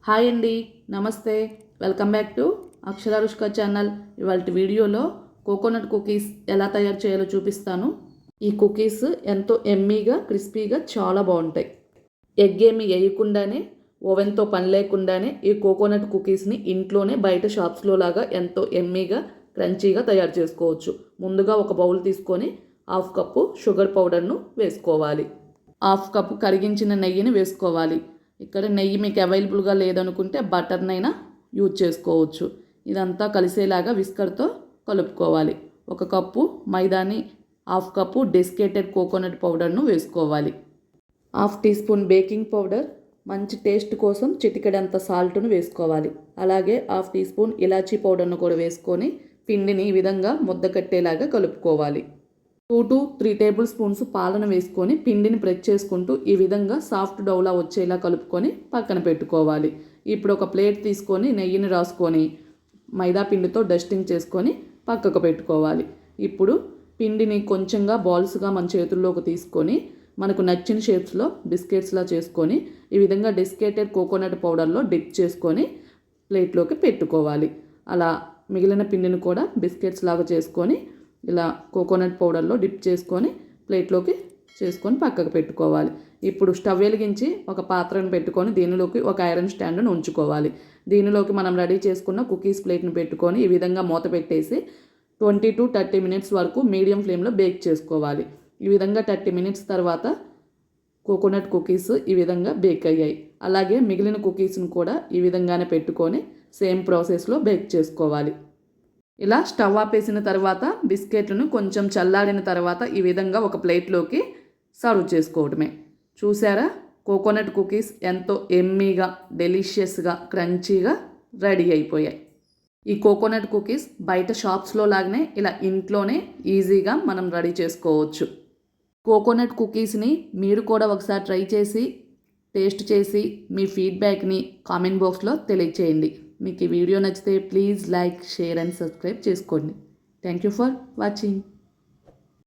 Hi అండి, నమస్తే. Welcome back to Akshararushka channel. ఇవాళ వీడియోలో కోకోనట్ కుకీస్ ఎలా తయారు చేయాలో చూపిస్తాను. ఈ కుకీస్ ఎంతో ఎమ్మీగా క్రిస్పీగా చాలా బాగుంటాయి. ఎగ్ ఏమి వేయకుండానే, ఓవెన్తో పని లేకుండానే ఈ కోకోనట్ కుకీస్ని ఇంట్లోనే బయట షాప్స్లో లాగా ఎంతో ఎమ్మీగా క్రంచీగా తయారు చేసుకోవచ్చు. ముందుగా ఒక బౌల్ తీసుకొని 1/2 కప్పు షుగర్ పౌడర్ను వేసుకోవాలి. 1/2 కప్పు కరిగించిన నెయ్యిని వేసుకోవాలి. ఇక్కడ నెయ్యి మీకు అవైలబుల్గా లేదనుకుంటే బటర్నైనా యూజ్ చేసుకోవచ్చు. ఇదంతా కలిసేలాగా విస్కర్తో కలుపుకోవాలి. 1 కప్పు మైదాని, 1/2 కప్పు డెసికేటెడ్ కోకోనట్ పౌడర్ను వేసుకోవాలి. 1/2 టీ స్పూన్ బేకింగ్ పౌడర్, మంచి టేస్ట్ కోసం చిటికెడంత సాల్ట్ను వేసుకోవాలి. అలాగే 1/2 టీ స్పూన్ ఇలాచీ పౌడర్ను కూడా వేసుకొని పిండిని ఈ విధంగా ముద్ద కట్టేలాగా కలుపుకోవాలి. 2 to 3 టేబుల్ స్పూన్స్ పాలను వేసుకొని పిండిని ప్రెస్ చేసుకుంటూ ఈ విధంగా సాఫ్ట్ డౌలా వచ్చేలా కలుపుకొని పక్కన పెట్టుకోవాలి. ఇప్పుడు ఒక ప్లేట్ తీసుకొని నెయ్యిని రాసుకొని మైదా పిండితో డస్టింగ్ చేసుకొని పక్కకు పెట్టుకోవాలి. ఇప్పుడు పిండిని కొంచెంగా బాల్స్గా మన చేతుల్లోకి తీసుకొని మనకు నచ్చిన షేప్స్లో బిస్కెట్స్లా చేసుకొని ఈ విధంగా డెసికేటెడ్ కోకోనట్ పౌడర్లో డిప్ చేసుకొని ప్లేట్లోకి పెట్టుకోవాలి. అలా మిగిలిన పిండిని కూడా బిస్కెట్స్ లాగా చేసుకొని ఇలా కోకోనట్ పౌడర్లో డిప్ చేసుకొని ప్లేట్లోకి చేసుకొని పక్కకు పెట్టుకోవాలి. ఇప్పుడు స్టవ్ వెలిగించి ఒక పాత్రను పెట్టుకొని దీనిలోకి ఒక ఐరన్ స్టాండ్ను ఉంచుకోవాలి. దీనిలోకి మనం రెడీ చేసుకున్న కుకీస్ ప్లేట్ను పెట్టుకొని ఈ విధంగా మూత పెట్టేసి 20 to 30 మినిట్స్ వరకు మీడియం ఫ్లేమ్లో బేక్ చేసుకోవాలి. ఈ విధంగా 30 మినిట్స్ తర్వాత కోకోనట్ కుకీస్ ఈ విధంగా బేక్ అయ్యాయి. అలాగే మిగిలిన కుకీస్ను కూడా ఈ విధంగానే పెట్టుకొని సేమ్ ప్రాసెస్లో బేక్ చేసుకోవాలి. ఇలా స్టవ్ ఆపేసిన తర్వాత బిస్కెట్లను కొంచెం చల్లారిన తర్వాత ఈ విధంగా ఒక ప్లేట్లోకి సర్వ్ చేసుకోవటమే. చూసారా, కోకోనట్ కుకీస్ ఎంతో ఎమ్మీగా, డెలిషియస్గా, క్రంచీగా రెడీ అయిపోయాయి. ఈ కోకోనట్ కుకీస్ బయట షాప్స్లో లాగానే ఇలా ఇంట్లోనే ఈజీగా మనం రెడీ చేసుకోవచ్చు. కోకోనట్ కుకీస్ని మీరు కూడా ఒకసారి ట్రై చేసి టేస్ట్ చేసి మీ ఫీడ్బ్యాక్ని కామెంట్ బాక్స్లో తెలియచేయండి. మీకు ఈ వీడియో నచ్చితే please like, share and subscribe చేసుకోండి. Thank you for watching.